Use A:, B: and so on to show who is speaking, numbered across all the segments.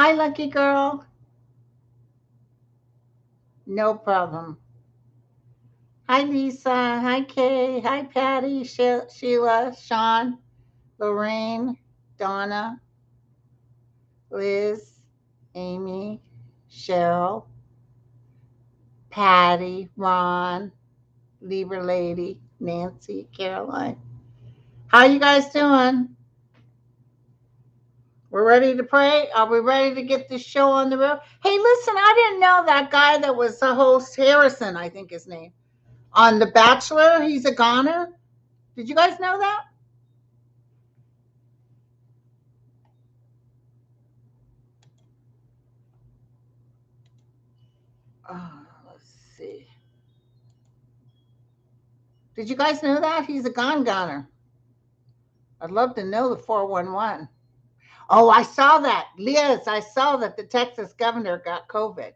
A: Hi, lucky girl. No problem. Hi, Lisa. Hi, Kay. Hi, Patty, Sheila, Sean, Lorraine, Donna, Liz, Amy, Cheryl, Patty, Ron, Lieber Lady, Nancy, Caroline. How you guys doing? We're ready to pray. Are we ready to get this show on the road? Hey, listen, I didn't know that guy that was the host, Harrison, I think his name, on The Bachelor. He's a goner. Did you guys know that? Let's see. Did you guys know that? He's a goner. I'd love to know the 411. Oh, I saw that. Liz, I saw that the Texas governor got COVID.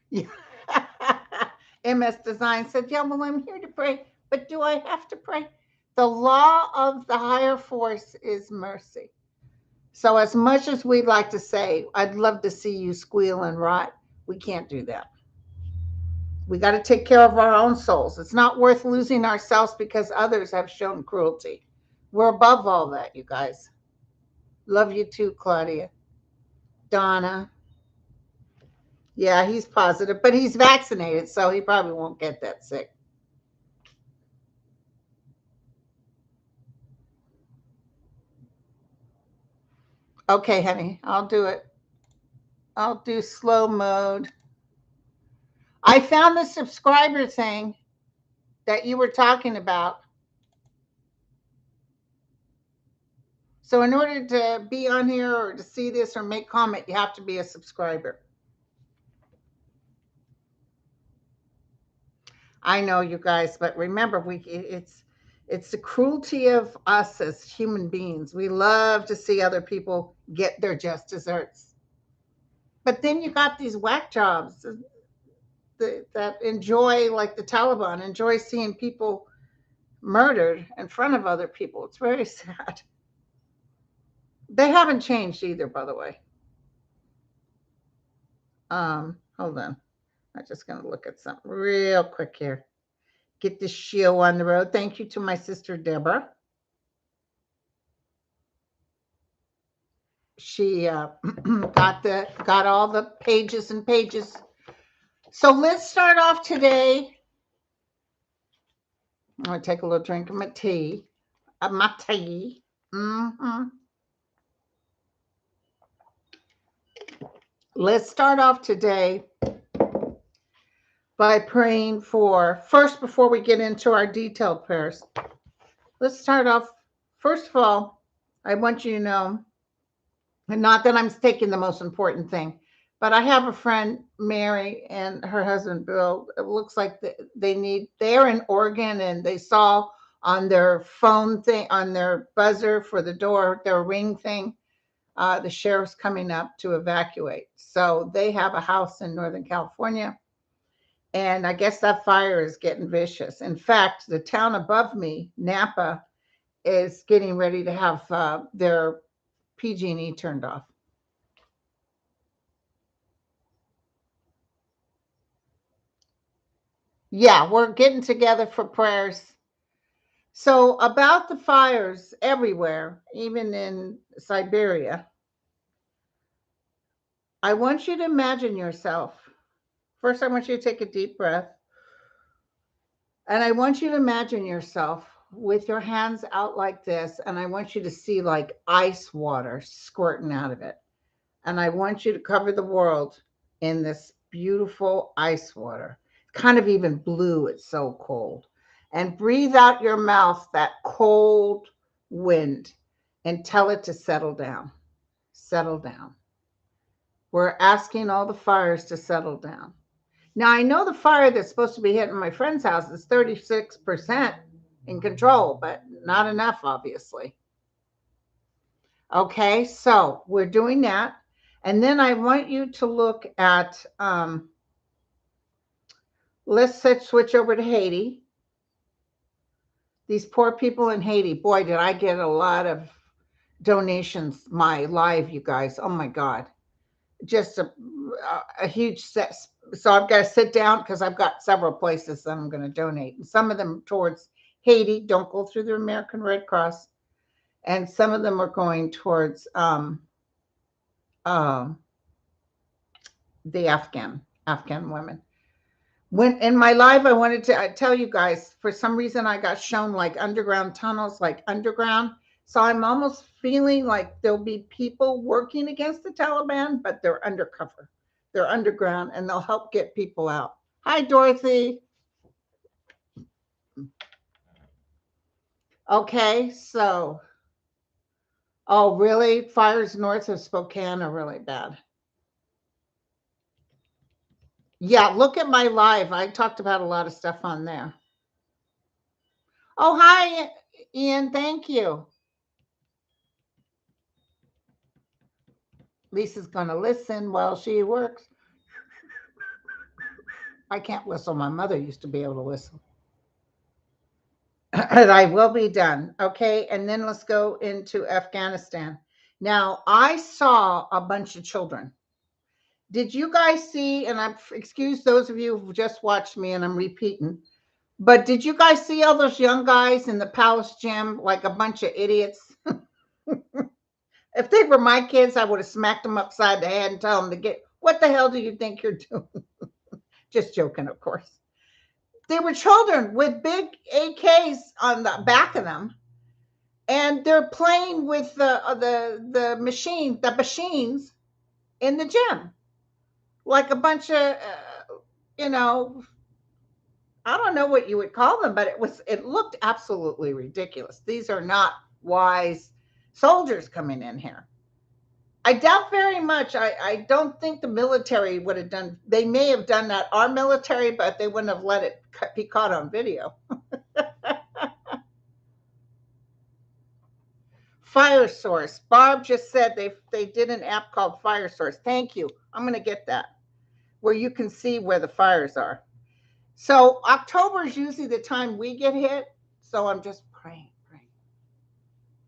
A: Yeah. MS Design said, yeah, well, I'm here to pray, but do I have to pray? The law of the higher force is mercy. So, as much as we'd like to say, I'd love to see you squeal and rot, we can't do that. We got to take care of our own souls. It's not worth losing ourselves because others have shown cruelty. We're above all that, you guys. Love you too, Claudia. Donna. Yeah, he's positive, but he's vaccinated, so he probably won't get that sick. Okay, honey, I'll do it. I'll do slow mode. I found the subscriber thing that you were talking about. So, in order to be on here or to see this or make comment, you have to be a subscriber. I know, you guys, but remember, it's the cruelty of us as human beings. We love to see other people get their just desserts, but then you got these whack jobs that enjoy, like the Taliban, enjoy seeing people murdered in front of other people. It's very sad. They haven't changed either, by the way. Hold on. I'm just gonna look at something real quick here. Get this show on the road. Thank you to my sister Deborah. She got all the pages and pages. So let's start off today. I'm gonna take a little drink of my tea. My tea. Hmm. Let's start off today by praying for first before we get into our detailed prayers. Let's start off. First of all, I want you to know, and not that I'm taking the most important thing, but I have a friend, Mary, and her husband, Bill. It looks like they're in Oregon, and they saw on their phone thing, on their buzzer for the door, their ring thing, the sheriff's coming up to evacuate. So they have a house in Northern California. And I guess that fire is getting vicious. In fact, the town above me, Napa, is getting ready to have their PG&E turned off. Yeah, we're getting together for prayers. So, about the fires everywhere, even in Siberia, I want you to imagine yourself. First, I want you to take a deep breath. And I want you to imagine yourself with your hands out like this. And I want you to see like ice water squirting out of it. And I want you to cover the world in this beautiful ice water, kind of even blue. It's so cold. And breathe out your mouth that cold wind and tell it to settle down. Settle down. We're asking all the fires to settle down. Now, I know the fire that's supposed to be hitting my friend's house is 36% in control, but not enough, obviously. Okay, so we're doing that. And then I want you to look at, let's switch over to Haiti. These poor people in Haiti. Boy, did I get a lot of donations. My live, you guys. Oh my God. Just a huge set. So I've got to sit down because I've got several places that I'm going to donate. And some of them towards Haiti. Don't go through the American Red Cross. And some of them are going towards um, the Afghan women. When in my live, I wanted to tell you guys, for some reason, I got shown like underground tunnels, like underground. So I'm almost feeling like there'll be people working against the Taliban, but they're undercover. They're underground and they'll help get people out. Hi, Dorothy. Okay, so, oh, really? Fires north of Spokane are really bad. Yeah, look at my live. I talked about a lot of stuff on there. Oh, hi, Ian. Thank you. Lisa's going to listen while she works. I can't whistle. My mother used to be able to whistle. And I will be done. Okay. And then let's go into Afghanistan. Now, I saw a bunch of children. Did you guys see? And I'm excuse those of you who just watched me and I'm repeating, but did you guys see all those young guys in the Palace gym like a bunch of idiots? If they were my kids, I would have smacked them upside the head and tell them to get, what the hell do you think you're doing? Just joking, of course. They were children with big AKs on the back of them, and they're playing with the machines in the gym, like a bunch of you know, I don't know what you would call them, but it looked absolutely ridiculous. These are not wise soldiers coming in here. I doubt very much. I don't think the military would have done. They may have done that. Our military, but they wouldn't have let it be caught on video. Fire Source. Barb just said they did an app called Fire Source. Thank you. I'm going to get that where you can see where the fires are. So October is usually the time we get hit. So I'm just praying.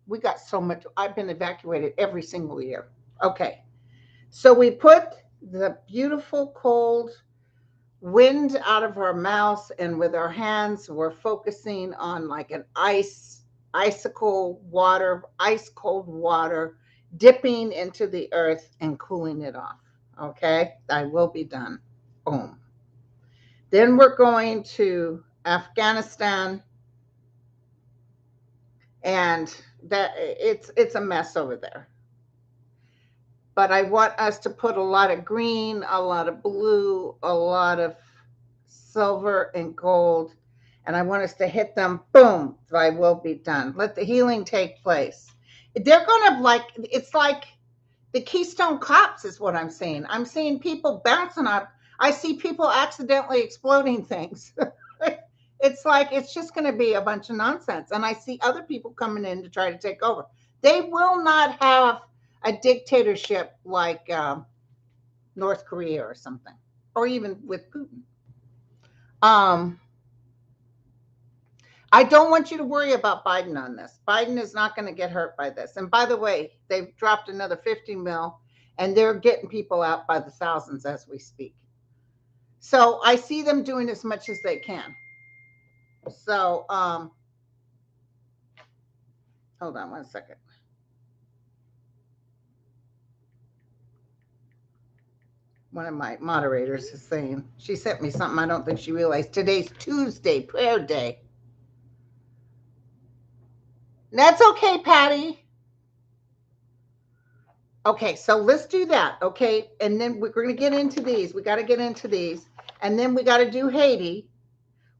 A: We got so much. I've been evacuated every single year. Okay. So we put the beautiful cold wind out of our mouths, and with our hands, we're focusing on like an icicle water, ice cold water, dipping into the earth and cooling it off. Okay, I will be done. Boom. Then we're going to Afghanistan, and that it's a mess over there. But I want us to put a lot of green, a lot of blue, a lot of silver and gold, and I want us to hit them. Boom, I will be done. Let the healing take place. They're going to like, it's like the Keystone Cops is what I'm seeing. I'm seeing people bouncing up. I see people accidentally exploding things. It's like, it's just going to be a bunch of nonsense. And I see other people coming in to try to take over. They will not have a dictatorship like North Korea or something, or even with Putin. I don't want you to worry about Biden on this. Biden is not going to get hurt by this. And by the way, they've dropped another 50 mil, and they're getting people out by the thousands as we speak. So I see them doing as much as they can. So hold on one second. One of my moderators is saying, she sent me something I don't think she realized. Today's Tuesday, prayer day. That's okay, Patty. Okay, so let's do that. Okay, and then we're going to get into these. We got to get into these. And then we got to do Haiti.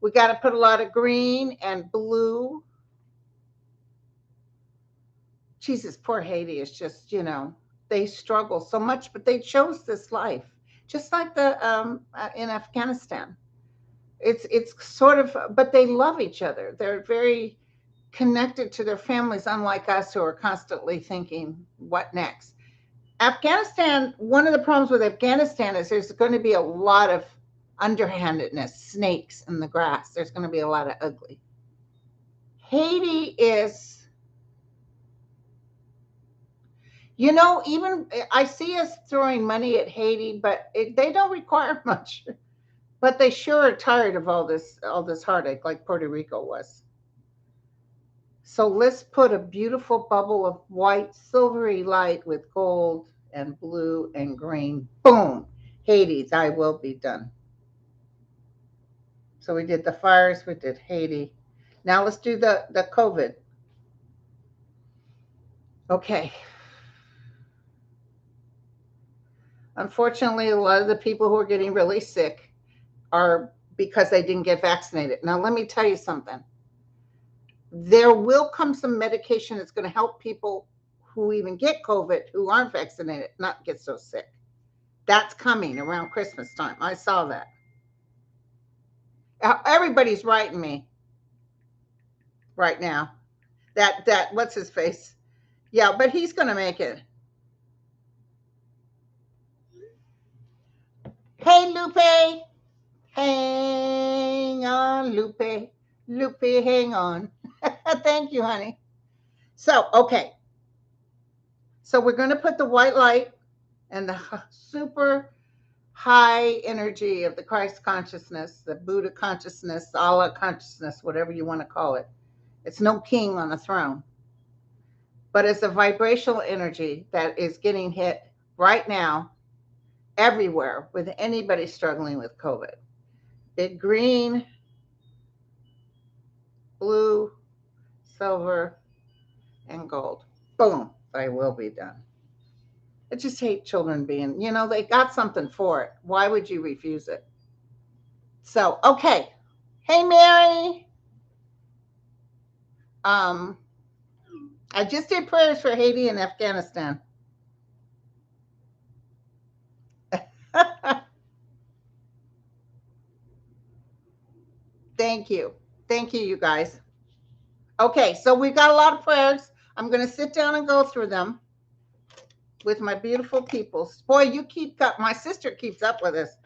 A: We got to put a lot of green and blue. Jesus, poor Haiti is just, they struggle so much, but they chose this life. Just like the in Afghanistan. It's sort of, but they love each other. They're very connected to their families, unlike us who are constantly thinking, what next? Afghanistan, one of the problems with Afghanistan is there's going to be a lot of underhandedness, snakes in the grass. There's going to be a lot of ugly. Haiti is, you know, even I see us throwing money at Haiti, but they don't require much. But they sure are tired of all this heartache, like Puerto Rico was. So let's put a beautiful bubble of white, silvery light with gold and blue and green. Boom! Haiti, thy will be done. So we did the fires, we did Haiti. Now let's do the COVID. Okay. Unfortunately, a lot of the people who are getting really sick are because they didn't get vaccinated. Now, let me tell you something. There will come some medication that's going to help people who even get COVID who aren't vaccinated not get so sick. That's coming around Christmas time. I saw that. Everybody's writing me right now. That what's his face? Yeah, but he's going to make it. Hey, Lupe. Hang on, Lupe. Lupe, hang on. Thank you, honey. So, okay. So we're going to put the white light and the super high energy of the Christ consciousness, the Buddha consciousness, Allah consciousness, whatever you want to call it. It's no king on the throne, but it's a vibrational energy that is getting hit right now everywhere with anybody struggling with COVID. Big green, blue, silver, and gold. Boom, thy will be done. I just hate children being, they got something for it. Why would you refuse it? So, okay. Hey, Mary. I just did prayers for Haiti and Afghanistan. Thank you. Thank you, you guys. Okay, so we've got a lot of prayers. I'm going to sit down and go through them with my beautiful people. Boy, you keep up. My sister keeps up with us.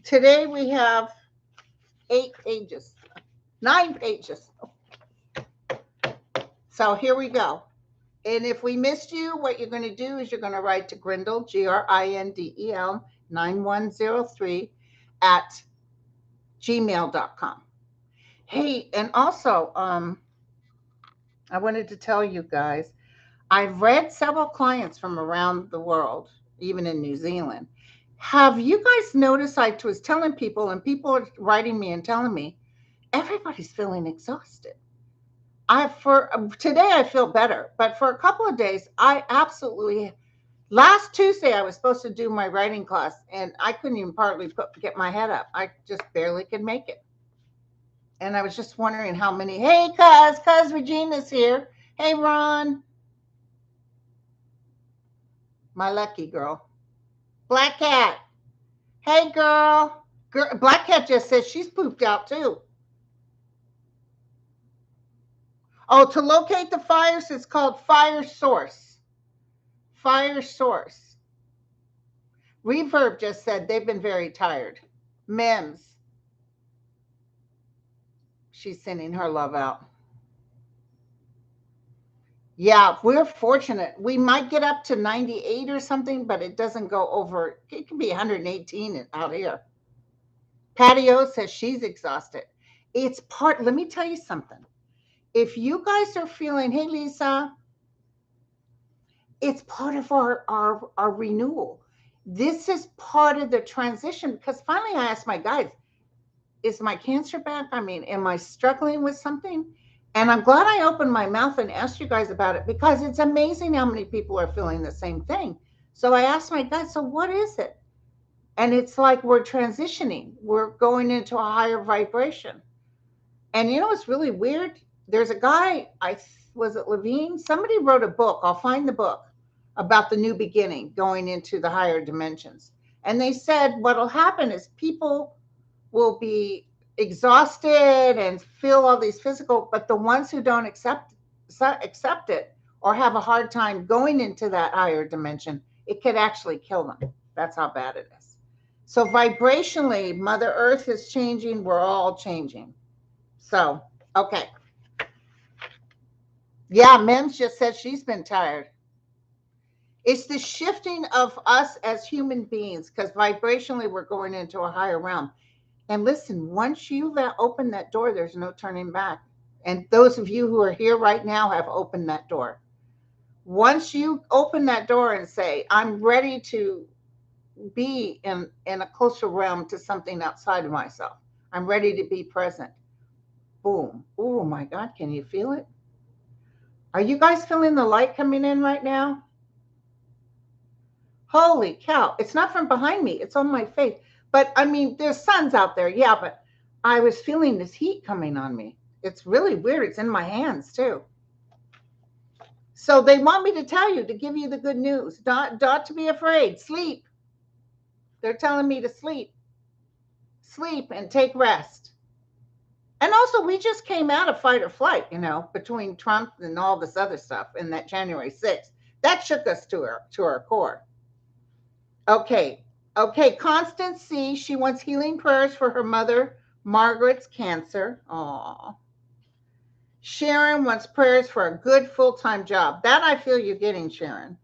A: Today we have 8 pages, 9 pages. So here we go. And if we missed you, what you're going to do is you're going to write to Grindel, Grindel, 9103 at gmail.com. Hey, and also, I wanted to tell you guys, I've read several clients from around the world, even in New Zealand. Have you guys noticed? I was telling people, and people are writing me and telling me, everybody's feeling exhausted. For today, I feel better, but for a couple of days, I absolutely. Last Tuesday, I was supposed to do my writing class, and I couldn't even partly get my head up. I just barely could make it. And I was just wondering how many. Hey, cuz Regina's here. Hey, Ron. My lucky girl. Black Cat. Hey, girl. Black Cat just said she's pooped out too. Oh, to locate the fires, it's called Fire Source. Fire Source. Reverb just said they've been very tired. Mims. She's sending her love out. Yeah, we're fortunate. We might get up to 98 or something, but it doesn't go over. It can be 118 out here. Patio says she's exhausted. It's part. Let me tell you something. If you guys are feeling, hey, Lisa, it's part of our renewal. This is part of the transition because finally I asked my guys, is my cancer back? I mean, am I struggling with something? And I'm glad I opened my mouth and asked you guys about it because it's amazing how many people are feeling the same thing. So I asked my guys, so what is it? And it's like we're transitioning. We're going into a higher vibration. And it's really weird. There's a guy, was it Levine? Somebody wrote a book. I'll find the book about the new beginning, going into the higher dimensions. And they said what'll happen is people will be exhausted and feel all these physical, but the ones who don't accept it or have a hard time going into that higher dimension, it could actually kill them. That's how bad it is. So vibrationally, Mother Earth is changing. We're all changing. So, okay. Yeah, Mims just said she's been tired. It's the shifting of us as human beings because vibrationally we're going into a higher realm. And listen, once you've opened that door, there's no turning back. And those of you who are here right now have opened that door. Once you open that door and say, I'm ready to be in a closer realm to something outside of myself, I'm ready to be present. Boom. Oh my God, can you feel it? Are you guys feeling the light coming in right now? Holy cow. It's not from behind me, it's on my face. But I mean, there's suns out there. Yeah, but I was feeling this heat coming on me. It's really weird. It's in my hands too. So they want me to tell you, to give you the good news. Not to be afraid. Sleep. They're telling me to sleep. Sleep and take rest. And also, we just came out of fight or flight, between Trump and all this other stuff in that January 6th. That shook us to our core. Okay. Okay. Constance C. She wants healing prayers for her mother, Margaret's cancer. Aw. Sharon wants prayers for a good full-time job. That I feel you're getting, Sharon.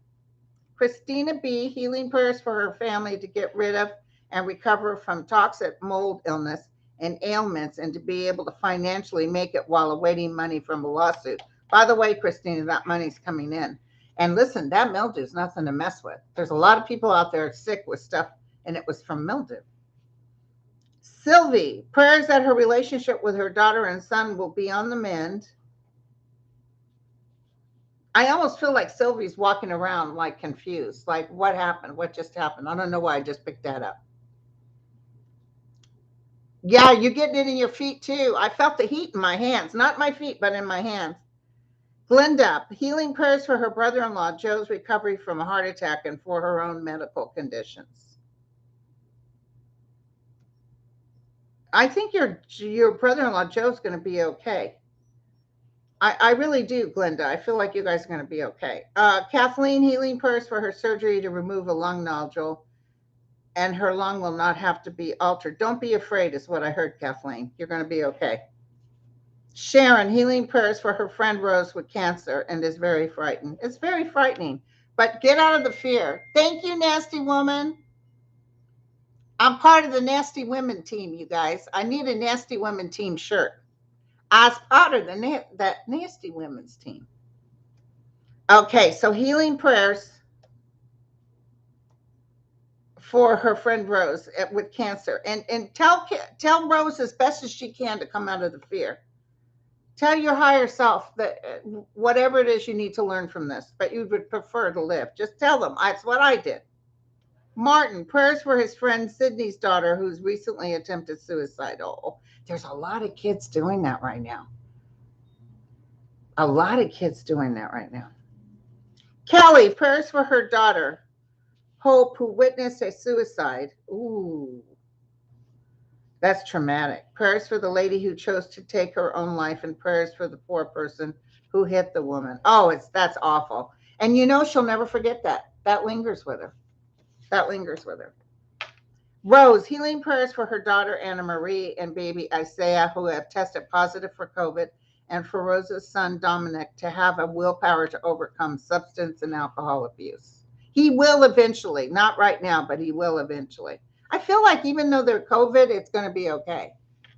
A: Christina B. Healing prayers for her family to get rid of and recover from toxic mold illness and ailments and to be able to financially make it while awaiting money from a lawsuit. By the way, Christina, that money's coming in. And listen, that mildew is nothing to mess with. There's a lot of people out there sick with stuff, and it was from mildew. Sylvie, prayers that her relationship with her daughter and son will be on the mend. I almost feel like Sylvie's walking around like confused. Like, what happened? What just happened? I don't know why I just picked that up. Yeah, you're getting it in your feet too. I felt the heat in my hands, not my feet, but in my hands. Glenda, healing prayers for her brother in law, Joe's recovery from a heart attack and for her own medical conditions. I think your brother in law, Joe's going to be okay. I really do, Glenda. I feel like you guys are going to be okay. Kathleen, healing prayers for her surgery to remove a lung nodule and her lung will not have to be altered. Don't be afraid, is what I heard, Kathleen. You're going to be okay. Sharon, healing prayers for her friend Rose with cancer and is very frightened. It's very frightening, but get out of the fear. Thank you, nasty woman. I'm part of the nasty women team, you guys. I need a nasty women team shirt. I was part of that nasty women's team. Okay, so healing prayers for her friend Rose with cancer, and tell Rose as best as she can to come out of the fear. Tell your higher self that whatever it is you need to learn from this, but you would prefer to live. Just tell them. That's what I did. Martin, prayers for his friend Sydney's daughter who's recently attempted suicide. Oh, there's a lot of kids doing that right now. A lot of kids doing that right now. Kelly, prayers for her daughter, Hope, who witnessed a suicide. Ooh, that's traumatic. Prayers for the lady who chose to take her own life, and prayers for the poor person who hit the woman. Oh, that's awful. And she'll never forget that. That lingers with her. That lingers with her. Rose, healing prayers for her daughter Anna Marie and baby Isaiah, who have tested positive for COVID, and for Rose's son Dominic to have a willpower to overcome substance and alcohol abuse. He will eventually, not right now, but he will eventually. I feel like even though they're COVID, it's going to be okay.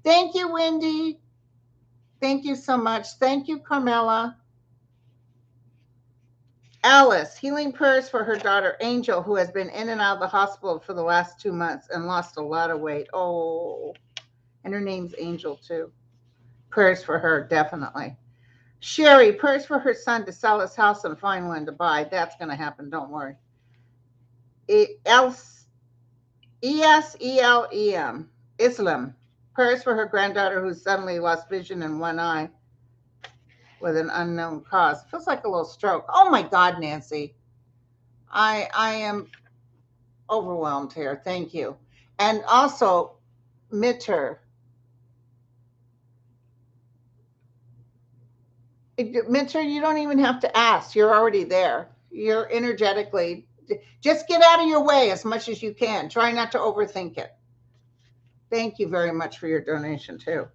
A: Thank you, Wendy. Thank you so much. Thank you, Carmela. Alice, healing prayers for her daughter Angel, who has been in and out of the hospital for the last 2 months and lost a lot of weight. Oh, and her name's Angel too. Prayers for her, definitely. Sherry, prayers for her son to sell his house and find one to buy. That's going to happen. Don't worry. ESELEM, Islam, prayers for her granddaughter who suddenly lost vision in one eye with an unknown cause. Feels like a little stroke. Oh my God, Nancy. I am overwhelmed here. Thank you. And also, Mitter. Mitter, you don't even have to ask. You're already there. You're energetically. Just get out of your way as much as you can. Try not to overthink it. Thank you very much for your donation, too.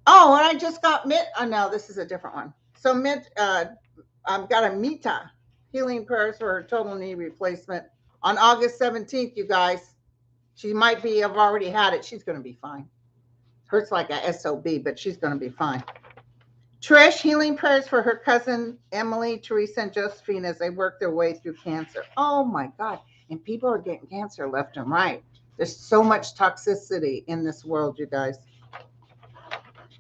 A: Oh, and I just got Oh, no, this is a different one. So I've got a Mita healing prayers for her total knee replacement on August 17th, you guys. She might be, have already had it. She's going to be fine. Hurts like a SOB, but she's going to be fine. Trish, healing prayers for her cousin Emily, Teresa, and Josephine as they work their way through cancer. Oh my God. And people are getting cancer left and right. There's so much toxicity in this world, you guys.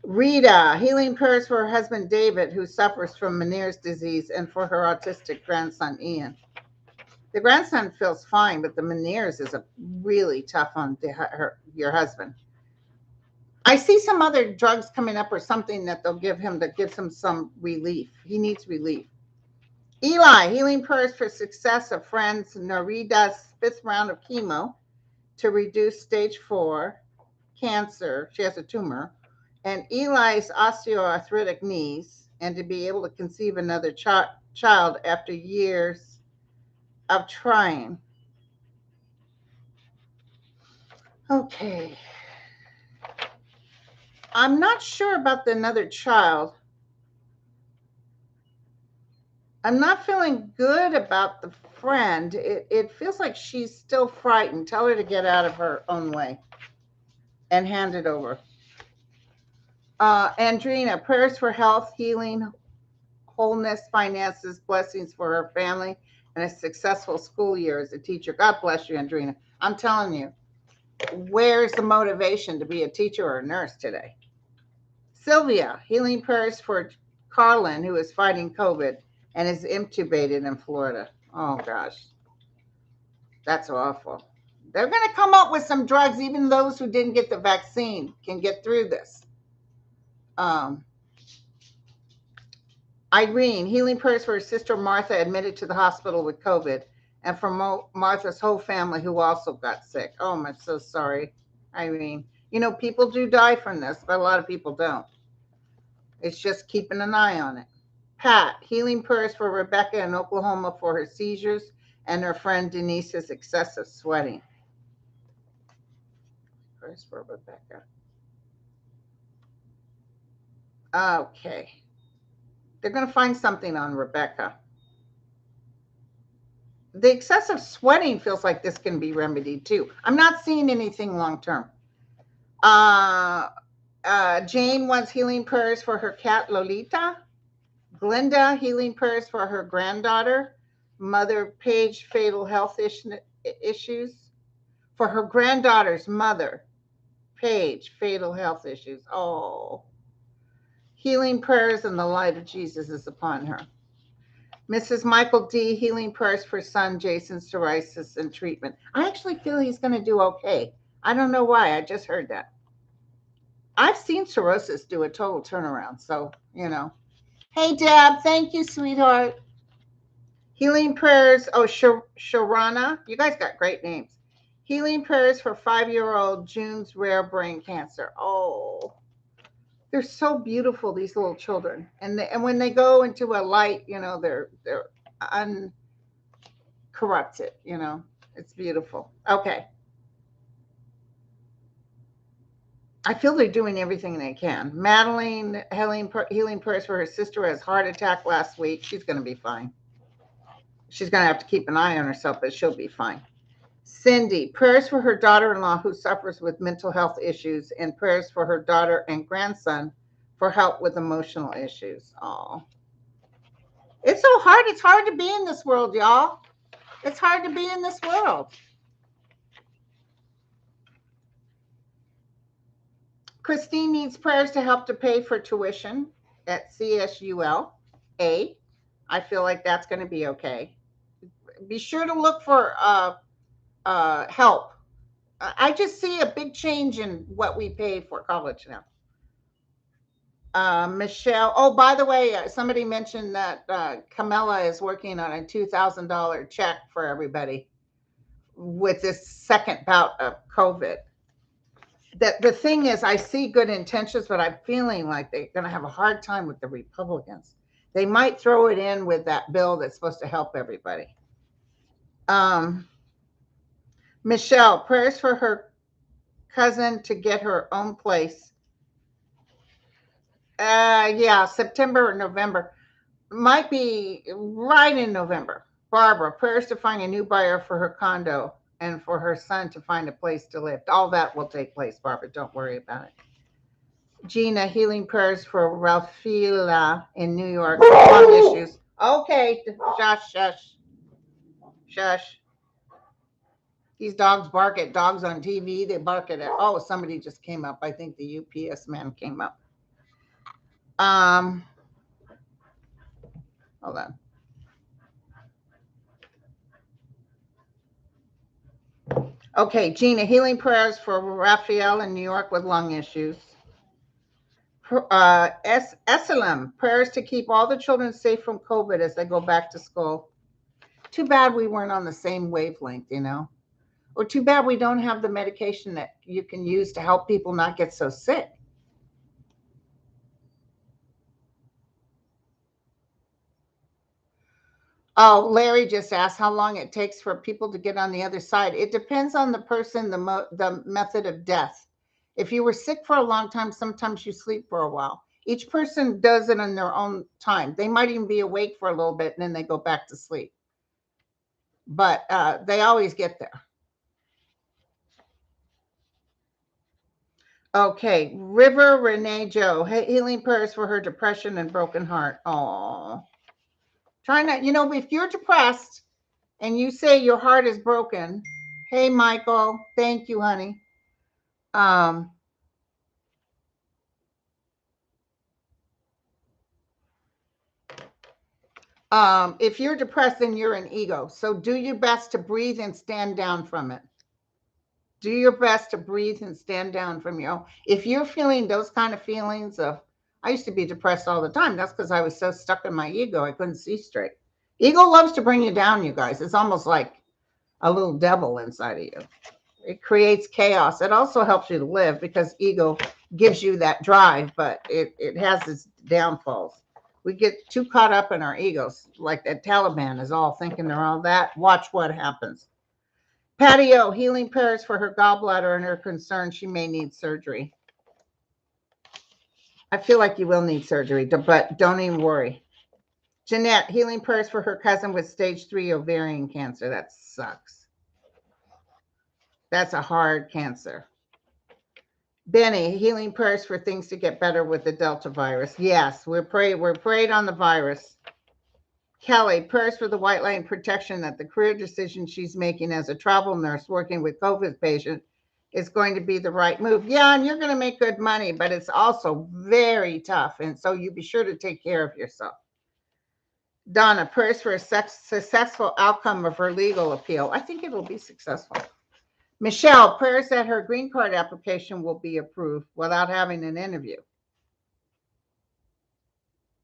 A: Rita, healing prayers for her husband David, who suffers from Meniere's disease, and for her autistic grandson Ian. The grandson feels fine, but the Meniere's is a really tough on your husband. I see some other drugs coming up or something that they'll give him that gives him some relief. He needs relief. Eli, healing prayers for success of friends Narida's 5th round of chemo to reduce stage 4 cancer. She has a tumor. And Eli's osteoarthritic knees, and to be able to conceive another child after years of trying. Okay. I'm not sure about another child. I'm not feeling good about the friend. It feels like she's still frightened. Tell her to get out of her own way and hand it over. Andrina, prayers for health, healing, wholeness, finances, blessings for her family, and a successful school year as a teacher. God bless you, Andrina. I'm telling you, where's the motivation to be a teacher or a nurse today? Sylvia, healing prayers for Carlin, who is fighting COVID and is intubated in Florida. Oh, gosh. That's awful. They're going to come up with some drugs. Even those who didn't get the vaccine can get through this. Irene, healing prayers for her sister Martha, admitted to the hospital with COVID, and for Martha's whole family who also got sick. Oh, I'm so sorry, Irene. You know, people do die from this, but a lot of people don't. It's just keeping an eye on it. Pat, healing prayers for Rebecca in Oklahoma for her seizures and her friend Denise's excessive sweating. Prayers for Rebecca. Okay. They're going to find something on Rebecca. The excessive sweating feels like this can be remedied too. I'm not seeing anything long term. Jane wants healing prayers for her cat Lolita. Glenda, healing prayers for her granddaughter. Mother Paige, fatal health issues. For her granddaughter's mother, Paige, fatal health issues. Oh. Healing prayers and the light of Jesus is upon her. Mrs. Michael D., healing prayers for son Jason's psoriasis and treatment. I actually feel he's going to do okay. I don't know why. I just heard that. I've seen cirrhosis do a total turnaround. So, you know. Hey, Deb. Thank you, sweetheart. Healing prayers. Oh, Sharana. You guys got great names. Healing prayers for 5-year-old June's rare brain cancer. Oh, they're so beautiful, these little children. And when they go into a light, you know, they're uncorrupted, you know. It's beautiful. Okay. I feel they're doing everything they can. Madeline, healing prayers for her sister, has heart attack last week. She's going to be fine. She's going to have to keep an eye on herself, but she'll be fine. Cindy, prayers for her daughter-in-law who suffers with mental health issues, and prayers for her daughter and grandson for help with emotional issues. Oh, it's so hard. It's hard to be in this world, y'all. It's hard to be in this world. Christine needs prayers to help to pay for tuition at CSUL. I feel like that's going to be okay. Be sure to look for help. I just see a big change in what we pay for college now. Michelle. Oh, by the way, somebody mentioned that Camilla is working on a $2,000 check for everybody with this second bout of COVID. The thing is, I see good intentions, but I'm feeling like they're going to have a hard time with the Republicans. They might throw it in with that bill that's supposed to help everybody. Michelle, prayers for her cousin to get her own place Yeah, September or November. Might be right in November. Barbara, prayers to find a new buyer for her condo and for her son to find a place to live. All that will take place, Barbara. Don't worry about it. Gina, healing prayers for Rafila in New York. Lung issues. Okay, shush, shush, shush. These dogs bark at dogs on TV. They bark at it. Oh, somebody just came up. I think the UPS man came up. Hold on. Okay, Gina, healing prayers for Raphael in New York with lung issues. Esalen, prayers to keep all the children safe from COVID as they go back to school. Too bad we weren't on the same wavelength, you know, or too bad we don't have the medication that you can use to help people not get so sick. Oh, Larry just asked how long it takes for people to get on the other side. It depends on the person, the method of death. If you were sick for a long time, sometimes you sleep for a while. Each person does it in their own time. They might even be awake for a little bit and then they go back to sleep. But they always get there. Okay, River Renee Joe, healing prayers for her depression and broken heart. Oh, try not, you know, if you're depressed and you say your heart is broken, hey, Michael, thank you, honey. Um, if you're depressed, then you're an ego. So do your best to breathe and stand down from it. Do your best to breathe and stand down from your own. If you're feeling those kind of feelings of, I used to be depressed all the time. That's because I was so stuck in my ego. I couldn't see straight. Ego loves to bring you down, you guys. It's almost like a little devil inside of you. It creates chaos. It also helps you to live because ego gives you that drive, but it has its downfalls. We get too caught up in our egos, like that Taliban is all thinking they're all that. Watch what happens. Patio, healing prayers for her gallbladder and her concern she may need surgery. I feel like you will need surgery, but don't even worry. Jeanette, healing prayers for her cousin with stage 3 ovarian cancer. That sucks. That's a hard cancer. Benny, healing prayers for things to get better with the Delta virus. Yes, we're prayed on the virus. Kelly, prayers for the White Line protection that the career decision she's making as a travel nurse working with COVID patients is going to be the right move. Yeah, and you're going to make good money, but it's also very tough. And so you be sure to take care of yourself. Donna, prayers for a successful outcome of her legal appeal. I think it'll be successful. Michelle, prayers that her green card application will be approved without having an interview.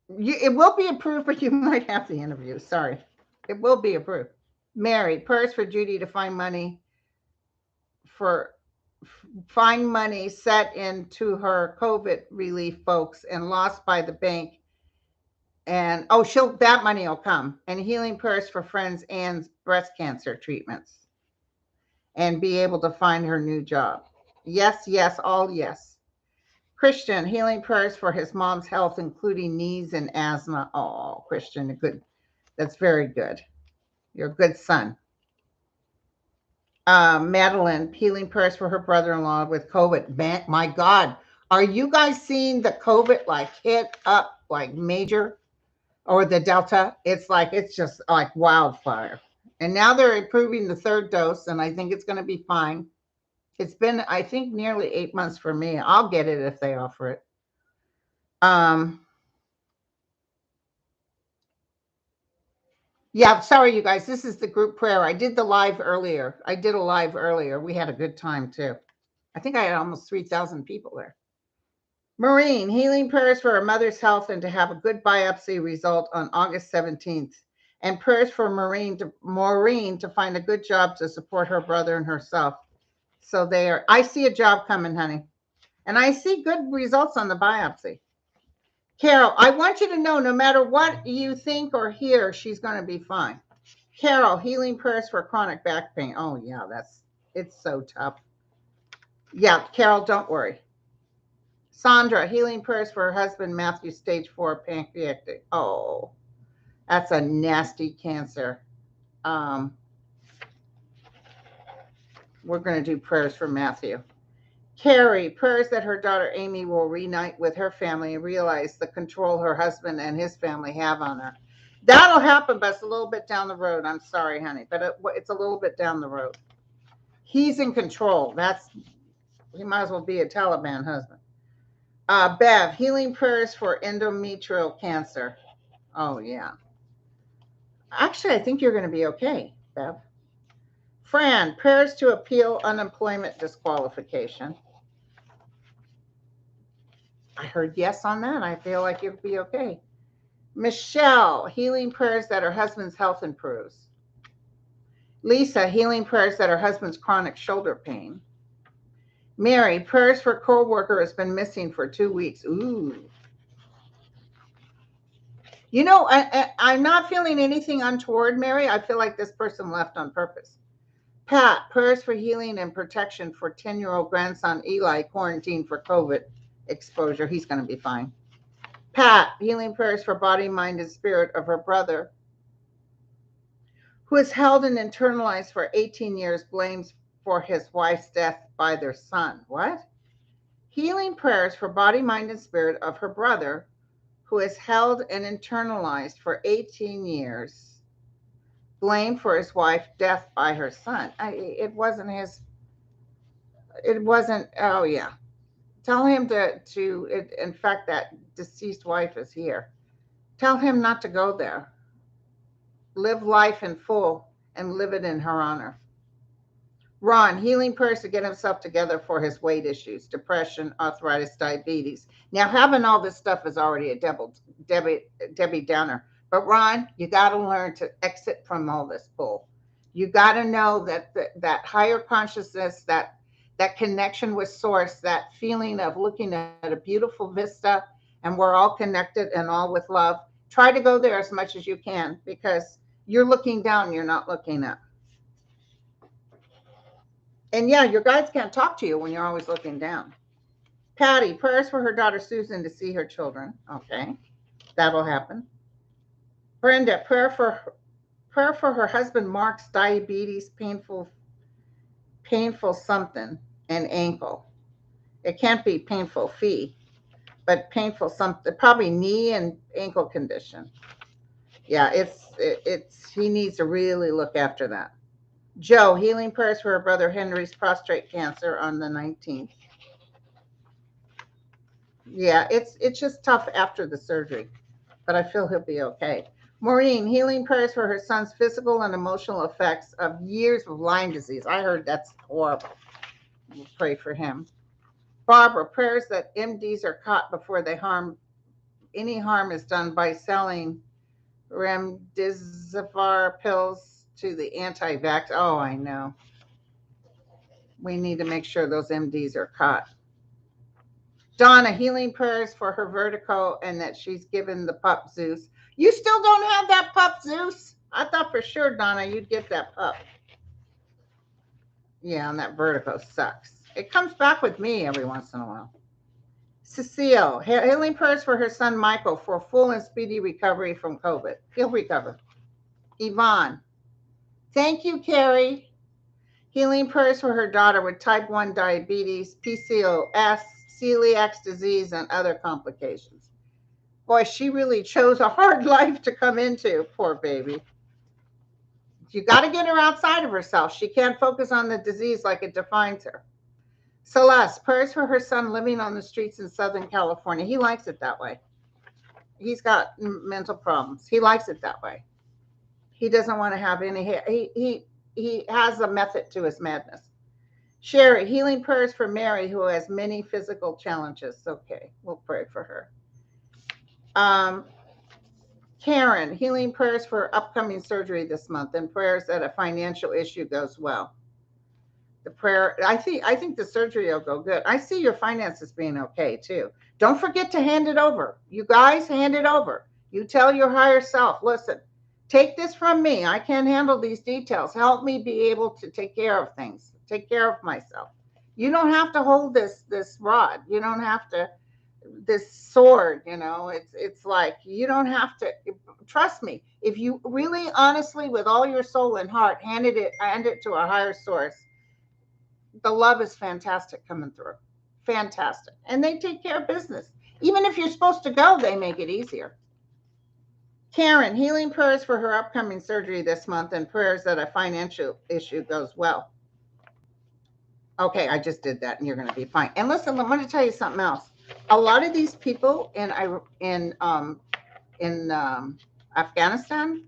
A: It will be approved, but you might have the interview. Sorry. It will be approved. Mary, prayers for Judy to find money set into her COVID relief folks and lost by the bank. And that money will come. And healing prayers for friends Ann's breast cancer treatments and be able to find her new job. Yes, yes, all yes. Christian, healing prayers for his mom's health, including knees and asthma. Oh, Christian, good. That's very good. You're a good son. Madeline, healing prayers for her brother-in-law with COVID. Man, my God, are you guys seeing the COVID like hit up like major, or the Delta? It's just like wildfire. And now they're approving the third dose, and I think it's going to be fine. It's been, I think, nearly 8 months for me. I'll get it if they offer it. Yeah, sorry, you guys. This is the group prayer. I did a live earlier. We had a good time too. I think I had almost 3,000 people there. Maureen, healing prayers for her mother's health and to have a good biopsy result on August 17th. And prayers for Maureen to find a good job to support her brother and herself. So I see a job coming, honey. And I see good results on the biopsy. Carol, I want you to know no matter what you think or hear, she's going to be fine. Carol, healing prayers for chronic back pain. Oh, yeah, it's so tough. Yeah, Carol, don't worry. Sandra, healing prayers for her husband, Matthew, stage 4 pancreatic. Oh, that's a nasty cancer. Um, we're going to do prayers for Matthew. Carrie, prayers that her daughter Amy will reunite with her family and realize the control her husband and his family have on her. That'll happen, but it's a little bit down the road. I'm sorry, honey, but it's a little bit down the road. He's in control. He might as well be a Taliban husband. Bev, healing prayers for endometrial cancer. Oh, yeah. Actually, I think you're going to be okay, Bev. Fran, prayers to appeal unemployment disqualification. I heard yes on that. I feel like you'll be okay. Michelle, healing prayers that her husband's health improves. Lisa, healing prayers that her husband's chronic shoulder pain. Mary, prayers for co-worker has been missing for 2 weeks. Ooh. You know, I'm not feeling anything untoward, Mary. I feel like this person left on purpose. Pat, prayers for healing and protection for 10-year-old grandson Eli, quarantined for COVID exposure. He's going to be fine. Pat, healing prayers for body, mind, and spirit of her brother, who is held and internalized for 18 years, blames for his wife's death by their son. What? Healing prayers for body, mind, and spirit of her brother, who is held and internalized for 18 years, blamed for his wife's death by her son. It wasn't, oh yeah. Tell him in fact, that deceased wife is here. Tell him not to go there. Live life in full and live it in her honor. Ron, healing prayers to get himself together for his weight issues, depression, arthritis, diabetes. Now, having all this stuff is already a Debbie Downer. But Ron, you got to learn to exit from all this bull. You got to know that that higher consciousness, that connection with source, that feeling of looking at a beautiful vista, and we're all connected and all with love. Try to go there as much as you can, because you're looking down, you're not looking up. And yeah, your guides can't talk to you when you're always looking down. Patty, prayers for her daughter Susan to see her children. Okay, that'll happen. Brenda, prayer for her husband Mark's diabetes, painful something, and ankle. It can't be painful feet, but painful something, probably knee and ankle condition. Yeah, it's he needs to really look after that. Joe, healing prayers for her brother Henry's prostate cancer on the 19th. Yeah, it's just tough after the surgery, but I feel he'll be okay. Maureen, healing prayers for her son's physical and emotional effects of years of Lyme disease. I heard that's horrible. We'll pray for him. Barbara, prayers that MDs are caught before any harm is done by selling remdesivir pills to the anti-vax. Oh, I know. We need to make sure those MDs are caught. Donna, healing prayers for her vertigo and that she's given the pup Zeus. You still don't have that pup, Zeus? I thought for sure, Donna, you'd get that pup. Yeah, and that vertigo sucks. It comes back with me every once in a while. Cecile, healing prayers for her son Michael for full and speedy recovery from COVID. He'll recover. Yvonne, thank you, Carrie. Healing prayers for her daughter with type 1 diabetes, PCOS, celiac disease, and other complications. Boy, she really chose a hard life to come into, poor baby. You got to get her outside of herself. She can't focus on the disease like it defines her. Celeste, prayers for her son living on the streets in Southern California. He likes it that way. He's got mental problems. He likes it that way. He doesn't want to have any. He has a method to his madness. Sherry, healing prayers for Mary, who has many physical challenges. Okay, we'll pray for her. Karen, healing prayers for upcoming surgery this month and prayers that a financial issue goes well. The prayer, I think the surgery will go good. I see your finances being okay too. Don't forget to hand it over. You guys, hand it over. You tell your higher self, listen, take this from me. I can't handle these details. Help me be able to take care of things, take care of myself. You don't have to hold this rod. You don't have to this sword, it's like you don't have to, trust me, if you really honestly with all your soul and heart hand it to a higher source, the love is fantastic coming through. Fantastic. And they take care of business. Even if you're supposed to go, they make it easier. Karen, healing prayers for her upcoming surgery this month and prayers that a financial issue goes well. Okay, I just did that and you're going to be fine. And listen, I'm going to tell you something else. A lot of these people in Afghanistan,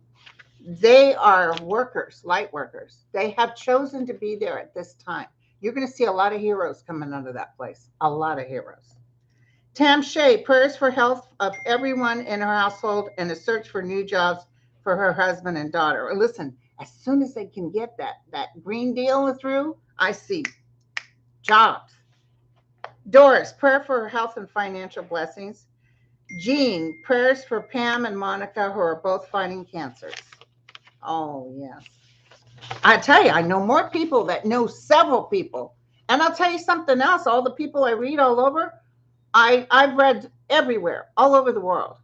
A: they are workers, light workers. They have chosen to be there at this time. You're going to see a lot of heroes coming out of that place. A lot of heroes. Tam Shea, prayers for health of everyone in her household and a search for new jobs for her husband and daughter. Listen, as soon as they can get that green deal through, I see jobs. Doris, prayer for her health and financial blessings. Jean, prayers for Pam and Monica, who are both fighting cancers. Oh, yes. I tell you, I know more people that know several people. And I'll tell you something else. All the people I read all over, I've read everywhere, all over the world.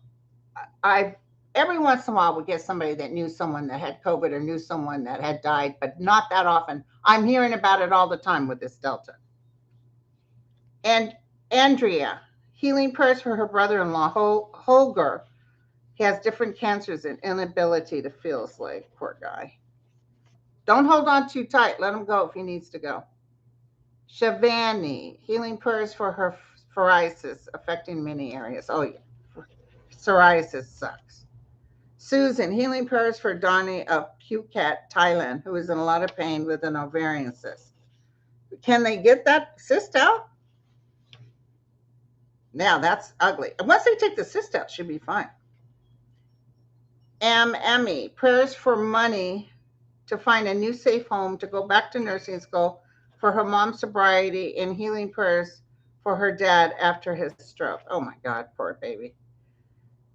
A: Every once in a while would get somebody that knew someone that had COVID or knew someone that had died, but not that often. I'm hearing about it all the time with this Delta. And Andrea, healing prayers for her brother-in-law, Holger. He has different cancers and inability to feel a slave. Poor guy. Don't hold on too tight. Let him go if he needs to go. Shavani, healing prayers for her psoriasis affecting many areas. Oh, yeah. Psoriasis sucks. Susan, healing prayers for Donnie of Phuket, Thailand, who is in a lot of pain with an ovarian cyst. Can they get that cyst out? Now, that's ugly. Once they take the cyst out, she'll be fine. Emmy, prayers for money to find a new safe home to go back to nursing school for her mom's sobriety and healing prayers for her dad after his stroke. Oh my God, poor baby.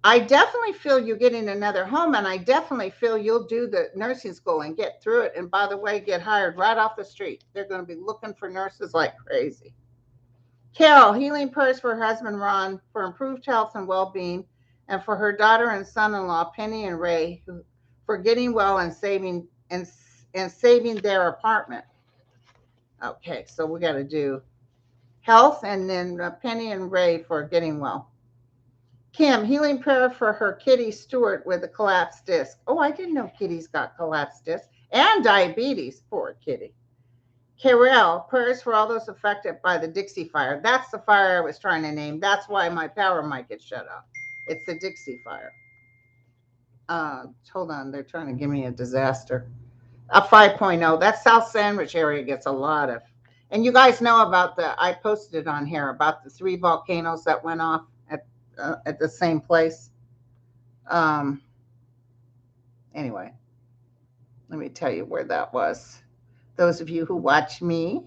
A: I definitely feel you're getting another home, and I definitely feel you'll do the nursing school and get through it. And by the way, get hired right off the street. They're going to be looking for nurses like crazy. Carol, healing prayers for her husband Ron for improved health and well-being, and for her daughter and son-in-law Penny and Ray for getting well and saving their apartment. Okay, so we got to do health and then Penny and Ray for getting well. Kim, healing prayer for her kitty Stuart with a collapsed disc. Oh, I didn't know kitties got collapsed disc and diabetes. Poor kitty. Carol, prayers for all those affected by the Dixie Fire. That's the fire I was trying to name. That's why my power might get shut off. It's the Dixie Fire. Hold on, they're trying to give me a disaster. A 5.0. That South Sandwich area gets a lot of. And you guys know about I posted it on here about the 3 volcanoes that went off at the same place. Anyway, let me tell you where that was. Those of you who watch me,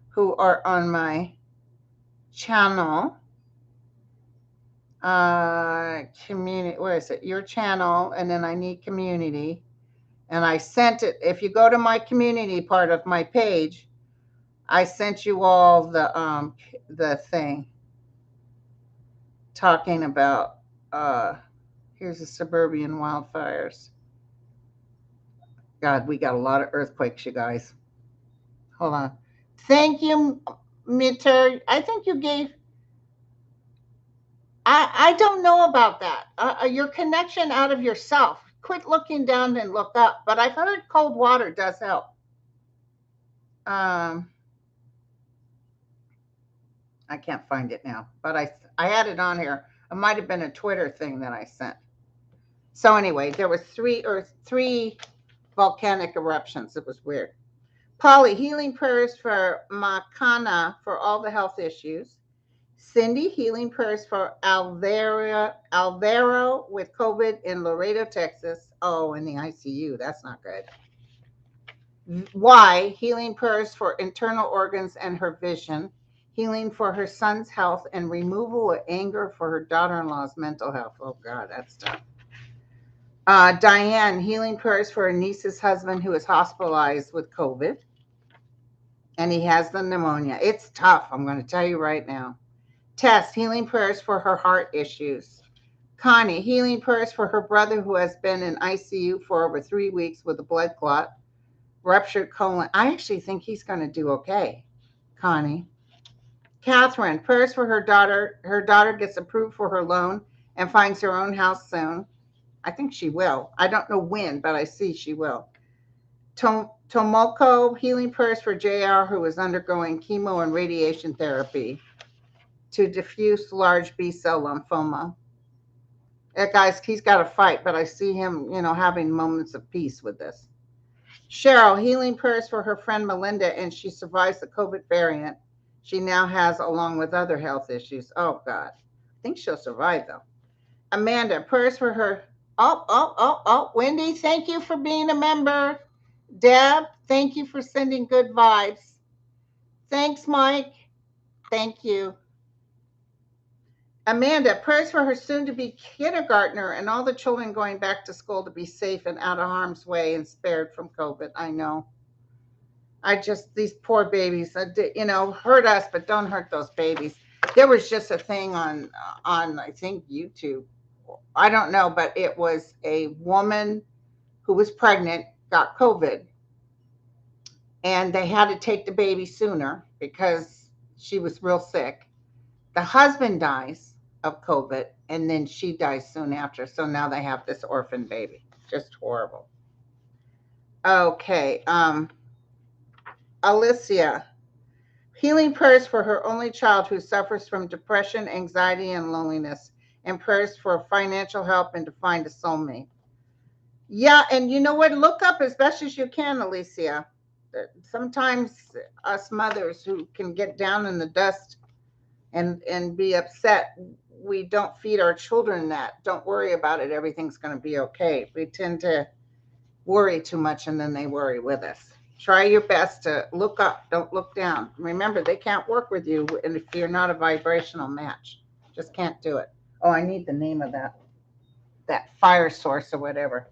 A: who are on my channel, community, where is it? Your channel, and then I need community. And I sent it. If you go to my community part of my page, I sent you all the thing talking about here's the suburban wildfires. God, we got a lot of earthquakes, you guys. Hold on. Thank you, Mitter. I think you gave. I don't know about that. Your connection out of yourself. Quit looking down and look up. But I've heard cold water does help. I can't find it now, but I had it on here. It might have been a Twitter thing that I sent. So anyway, there were three volcanic eruptions. It was weird. Polly, healing prayers for Makana for all the health issues. Cindy, healing prayers for Alvaro with COVID in Laredo, Texas. Oh, in the ICU. That's not good. Y, healing prayers for internal organs and her vision. Healing for her son's health and removal of anger for her daughter-in-law's mental health. Oh, God, that's tough. Diane, healing prayers for her niece's husband who is hospitalized with COVID. And he has the pneumonia. It's tough, I'm going to tell you right now. Tess, healing prayers for her heart issues. Connie, healing prayers for her brother who has been in ICU for over 3 weeks with a blood clot, ruptured colon. I actually think he's going to do okay, Connie. Catherine, prayers for her daughter. Her daughter gets approved for her loan and finds her own house soon. I think she will. I don't know when, but I see she will. Tomoko, healing prayers for JR, who is undergoing chemo and radiation therapy to diffuse large B cell lymphoma. Guys, he's got to fight, but I see him, having moments of peace with this. Cheryl, healing prayers for her friend Melinda, and she survives the COVID variant she now has, along with other health issues. Oh, God. I think she'll survive, though. Amanda, prayers for her. Oh. Wendy, thank you for being a member. Deb, thank you for sending good vibes. Thanks, Mike. Thank you. Amanda, prayers for her soon-to-be kindergartner and all the children going back to school to be safe and out of harm's way and spared from COVID. I know. These poor babies, hurt us, but don't hurt those babies. There was just a thing on I think, YouTube. I don't know, but it was a woman who was pregnant, got COVID, and they had to take the baby sooner because she was real sick. The husband dies of COVID, and then she dies soon after. So now they have this orphan baby. Just horrible. Okay. Alicia, healing prayers for her only child who suffers from depression, anxiety, and loneliness, and prayers for financial help and to find a soulmate. Yeah, and you know what? Look up as best as you can, Alicia. Sometimes us mothers who can get down in the dust and be upset, we don't feed our children that. Don't worry about it. Everything's going to be okay. We tend to worry too much, and then they worry with us. Try your best to look up. Don't look down. Remember, they can't work with you if you're not a vibrational match. Just can't do it. Oh, I need the name of that fire source or whatever.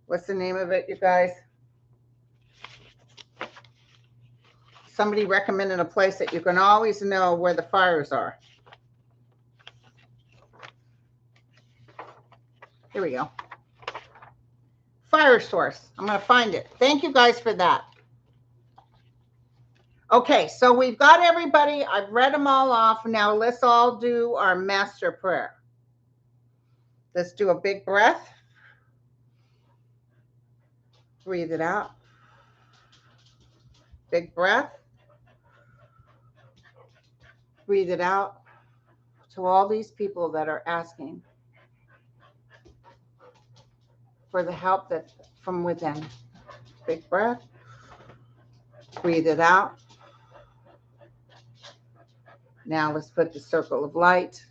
A: What's the name of it, you guys? Somebody recommended a place that you can always know where the fires are. Here we go. Fire source. I'm going to find it. Thank you guys for that. Okay, so we've got everybody. I've read them all off. Now let's all do our master prayer. Let's do a big breath. Breathe it out. Big breath. Breathe it out. To all these people that are asking for the help that's from within. Big breath. Breathe it out. Now let's put the circle of light.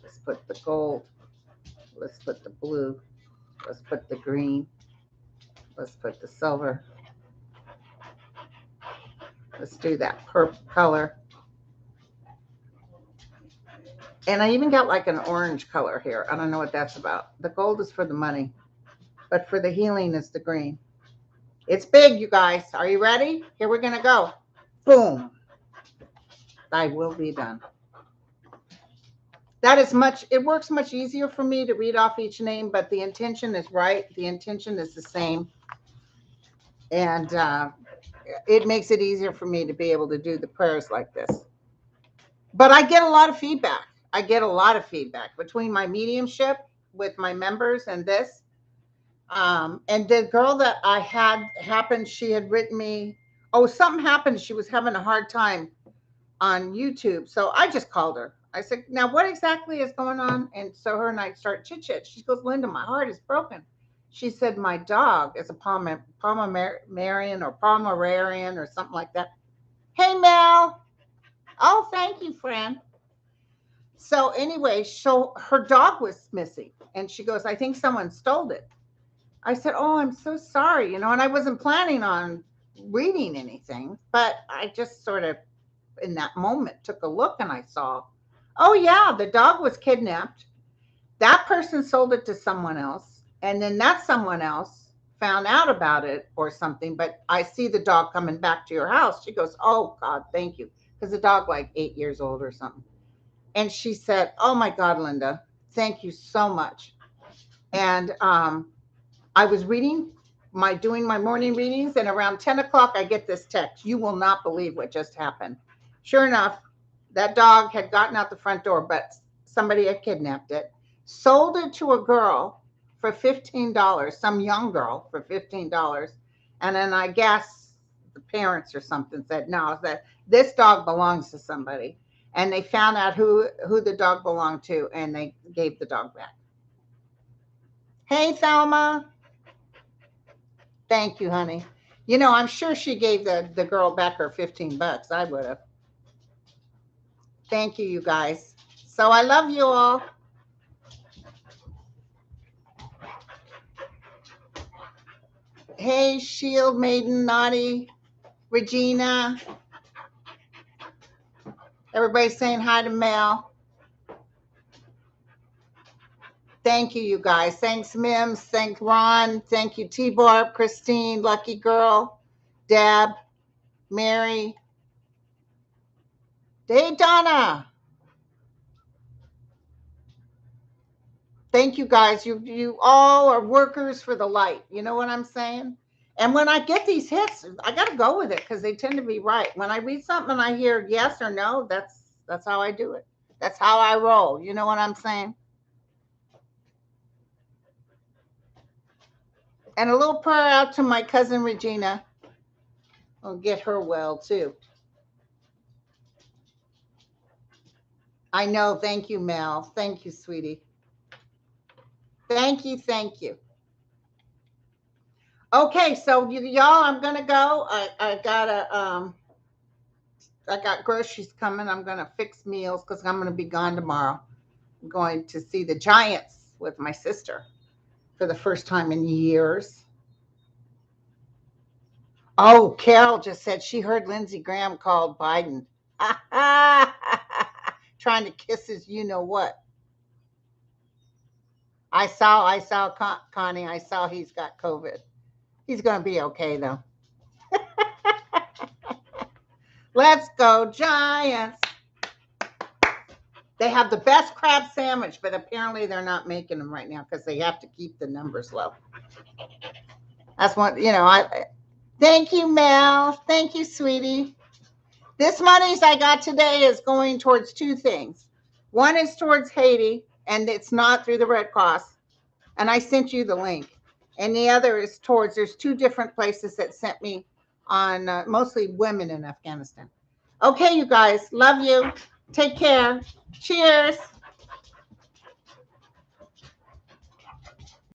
A: Let's put the gold. Let's put the blue. Let's put the green. Let's put the silver. Let's do that purple color. And I even got like an orange color here. I don't know what that's about. The gold is for the money, but for the healing is the green. It's big, you guys. Are you ready? Here we're going to go. Boom. Thy will be done. It works much easier for me to read off each name, but the intention is right. The intention is the same. And it makes it easier for me to be able to do the prayers like this. But I get a lot of feedback. Between my mediumship with my members and this. And the girl that I had happened, she had written me, something happened. She was having a hard time on YouTube. So I just called her. I said, now what exactly is going on? And so her and I start chit-chat. She goes, Linda, my heart is broken. She said, my dog is a Pomeranian or something like that. Hey, Mel. Oh, thank you, friend. So anyway, her dog was missing. And she goes, I think someone stole it. I said, oh, I'm so sorry. And I wasn't planning on reading anything, but I just sort of, in that moment, took a look and I saw, oh yeah, the dog was kidnapped. That person sold it to someone else. And then that someone else found out about it or something, but I see the dog coming back to your house. She goes, oh God, thank you. because the dog like 8 years old or something. And she said, "Oh my God, Linda, thank you so much." And I was doing my morning readings, and around 10 o'clock, I get this text. You will not believe what just happened. Sure enough, that dog had gotten out the front door, but somebody had kidnapped it, sold it to a girl for $15, some young girl for $15. And then I guess the parents or something said, no, that this dog belongs to somebody. And they found out who the dog belonged to, and they gave the dog back. Hey, Thelma. Thank you, honey. You know, I'm sure she gave the girl back her $15. I would have. Thank you, you guys. So I love you all. Hey, Shield Maiden, Naughty, Regina. Everybody's saying hi to Mel. Thank you, you guys. Thanks, Mims. Thank Ron. Thank you, T-Barb, Christine, Lucky Girl, Deb, Mary. Hey, Donna. Thank you, guys. You all are workers for the light. You know what I'm saying? And when I get these hits, I got to go with it because they tend to be right. When I read something and I hear yes or no, that's how I do it. That's how I roll. You know what I'm saying? And a little prayer out to my cousin Regina. I'll get her well too. I know. Thank you, Mel. Thank you, sweetie. Thank you. Thank you. Okay, so y'all, I'm gonna go. I got groceries coming. I'm gonna fix meals because I'm gonna be gone tomorrow. I'm going to see the Giants with my sister for the first time in years. Oh, Carol just said she heard Lindsey Graham called Biden. Trying to kiss his you know what. I saw Connie. I saw he's got COVID. He's going to be okay though. Let's go Giants. They have the best crab sandwich, but apparently they're not making them right now because they have to keep the numbers low. That's what, thank you, Mel. Thank you, sweetie. This monies I got today is going towards two things. One is towards Haiti, and it's not through the Red Cross. And I sent you the link. And the other is towards, there's two different places that sent me on mostly women in Afghanistan. Okay, you guys, love you. Take care. Cheers.